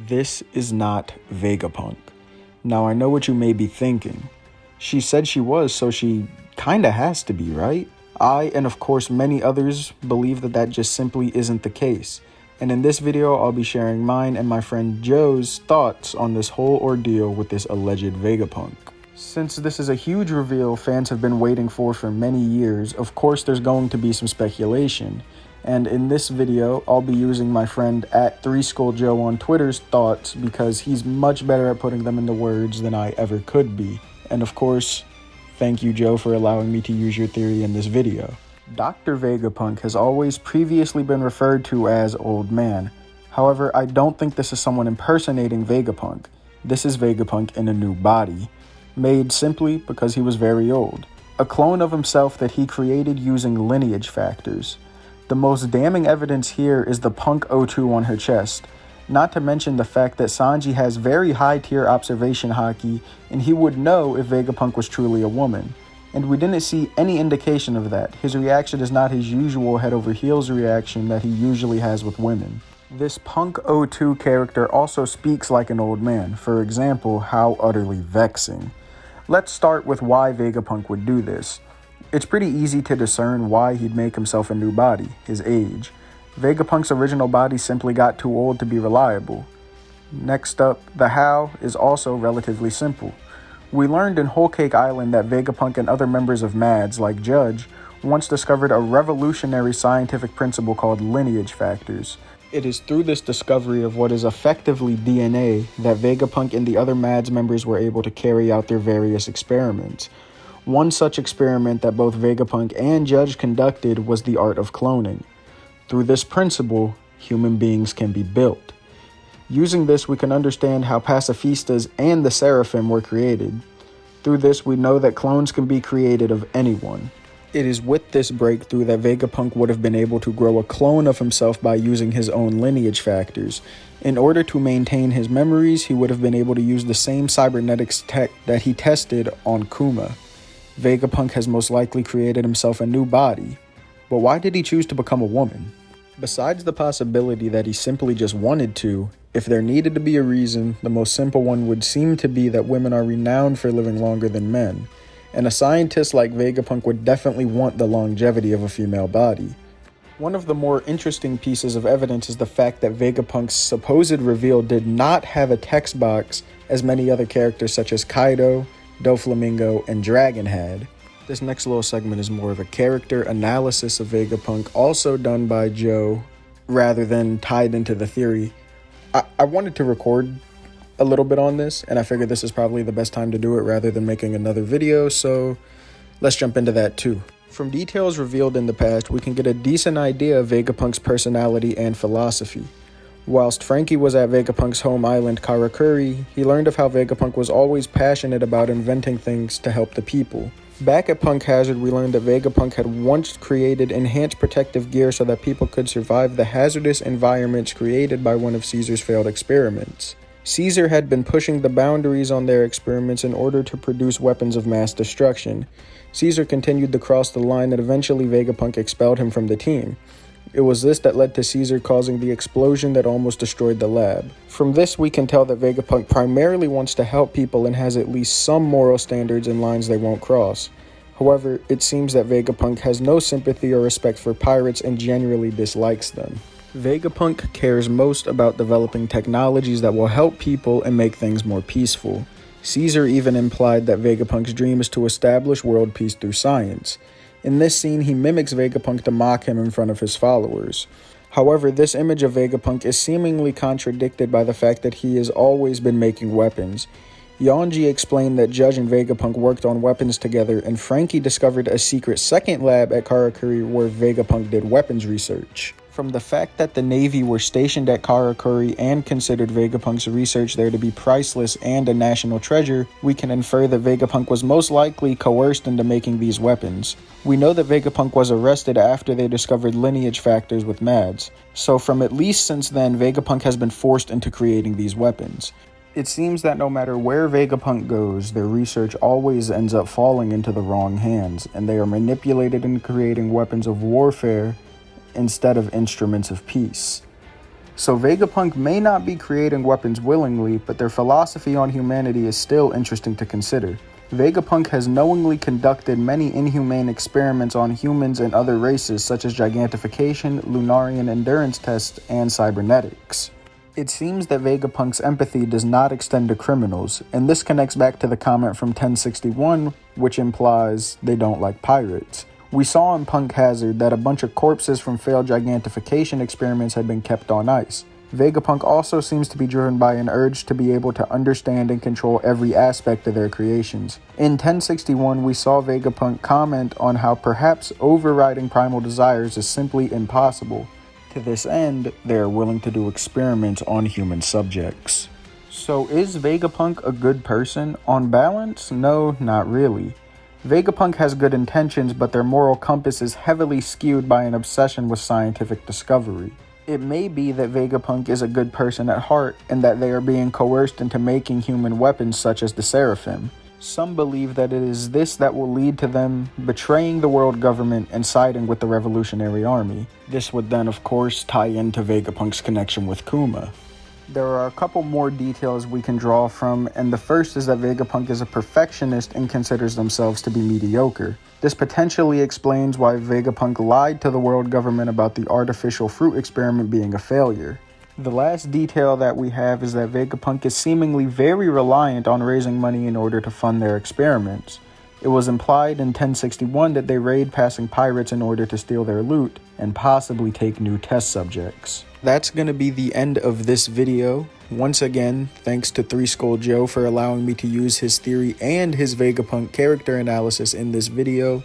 This is not Vegapunk. Now I know what you may be thinking. She said she was, so she kinda has to be, right? I, and of course many others, believe that that just simply isn't the case. And in this video, I'll be sharing mine and my friend Joe's thoughts on this whole ordeal with this alleged Vegapunk. Since this is a huge reveal fans have been waiting for many years, of course there's going to be some speculation. And in this video, I'll be using my friend @3skulljoe on Twitter's thoughts because he's much better at putting them into words than I ever could be. And of course, thank you, Joe, for allowing me to use your theory in this video. Dr. Vegapunk has always previously been referred to as Old Man. However, I don't think this is someone impersonating Vegapunk. This is Vegapunk in a new body, made simply because he was very old. A clone of himself that he created using lineage factors. The most damning evidence here is the Punk O2 on her chest, not to mention the fact that Sanji has very high tier observation haki and he would know if Vegapunk was truly a woman. And we didn't see any indication of that. His reaction is not his usual head over heels reaction that he usually has with women. This Punk O2 character also speaks like an old man. For example, how utterly vexing. Let's start with why Vegapunk would do this. It's pretty easy to discern why he'd make himself a new body, his age. Vegapunk's original body simply got too old to be reliable. Next up, the how is also relatively simple. We learned in Whole Cake Island that Vegapunk and other members of MADS, like Judge, once discovered a revolutionary scientific principle called lineage factors. It is through this discovery of what is effectively DNA that Vegapunk and the other MADS members were able to carry out their various experiments. One such experiment that both Vegapunk and Judge conducted was the art of cloning. Through this principle, human beings can be built. Using this, we can understand how pacifistas and the Seraphim were created. Through this, we know that clones can be created of anyone. It is with this breakthrough that Vegapunk would have been able to grow a clone of himself by using his own lineage factors. In order to maintain his memories, he would have been able to use the same cybernetics tech that he tested on Kuma. Vegapunk has most likely created himself a new body. But why did he choose to become a woman? Besides the possibility that he simply just wanted to, if there needed to be a reason, the most simple one would seem to be that women are renowned for living longer than men. And a scientist like Vegapunk would definitely want the longevity of a female body. One of the more interesting pieces of evidence is the fact that Vegapunk's supposed reveal did not have a text box as many other characters such as Kaido, Doflamingo, and Dragon had. This next little segment is more of a character analysis of Vegapunk, also done by Joe, rather than tied into the theory. I wanted to record a little bit on this, and I figured this is probably the best time to do it rather than making another video, so let's jump into that too. From details revealed in the past, we can get a decent idea of Vegapunk's personality and philosophy. Whilst Frankie was at Vegapunk's home island Karakuri, he learned of how Vegapunk was always passionate about inventing things to help the people. Back at Punk Hazard, we learned that Vegapunk had once created enhanced protective gear so that people could survive the hazardous environments created by one of Caesar's failed experiments. Caesar had been pushing the boundaries on their experiments in order to produce weapons of mass destruction. Caesar continued to cross the line and eventually Vegapunk expelled him from the team. It was this that led to Caesar causing the explosion that almost destroyed the lab. From this, we can tell that Vegapunk primarily wants to help people and has at least some moral standards and lines they won't cross. However, it seems that Vegapunk has no sympathy or respect for pirates and generally dislikes them. Vegapunk cares most about developing technologies that will help people and make things more peaceful. Caesar even implied that Vegapunk's dream is to establish world peace through science. In this scene, he mimics Vegapunk to mock him in front of his followers. However, this image of Vegapunk is seemingly contradicted by the fact that he has always been making weapons. Yonji explained that Judge and Vegapunk worked on weapons together, and Frankie discovered a secret second lab at Karakuri where Vegapunk did weapons research. From the fact that the Navy were stationed at Karakuri and considered Vegapunk's research there to be priceless and a national treasure, we can infer that Vegapunk was most likely coerced into making these weapons. We know that Vegapunk was arrested after they discovered lineage factors with MADS, so from at least since then, Vegapunk has been forced into creating these weapons. It seems that no matter where Vegapunk goes, their research always ends up falling into the wrong hands, and they are manipulated into creating weapons of warfare instead of instruments of peace. So Vegapunk may not be creating weapons willingly, but their philosophy on humanity is still interesting to consider. Vegapunk has knowingly conducted many inhumane experiments on humans and other races such as gigantification, Lunarian endurance tests, and cybernetics. It seems that Vegapunk's empathy does not extend to criminals, and this connects back to the comment from 1061, which implies they don't like pirates. We saw in Punk Hazard that a bunch of corpses from failed gigantification experiments had been kept on ice. Vegapunk also seems to be driven by an urge to be able to understand and control every aspect of their creations. In 1061, we saw Vegapunk comment on how perhaps overriding primal desires is simply impossible. To this end, they are willing to do experiments on human subjects. So is Vegapunk a good person? On balance, no, not really. Vegapunk has good intentions, but their moral compass is heavily skewed by an obsession with scientific discovery. It may be that Vegapunk is a good person at heart, and that they are being coerced into making human weapons such as the Seraphim. Some believe that it is this that will lead to them betraying the world government and siding with the Revolutionary Army. This would then, of course, tie into Vegapunk's connection with Kuma. There are a couple more details we can draw from, and the first is that Vegapunk is a perfectionist and considers themselves to be mediocre. This potentially explains why Vegapunk lied to the world government about the artificial fruit experiment being a failure. The last detail that we have is that Vegapunk is seemingly very reliant on raising money in order to fund their experiments. It was implied in 1061 that they raid passing pirates in order to steal their loot and possibly take new test subjects. That's going to be the end of this video. Once again, thanks to 3 Skull Joe for allowing me to use his theory and his Vegapunk character analysis in this video.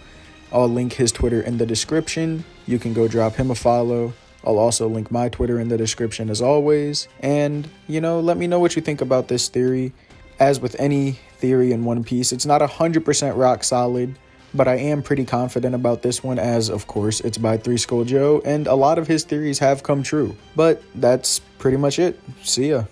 I'll link his Twitter in the description. You can go drop him a follow. I'll also link my Twitter in the description as always. And, let me know what you think about this theory. As with any theory in One Piece, it's not 100% rock solid, but I am pretty confident about this one as, of course, it's by 3 Skull Joe, and a lot of his theories have come true. But that's pretty much it. See ya.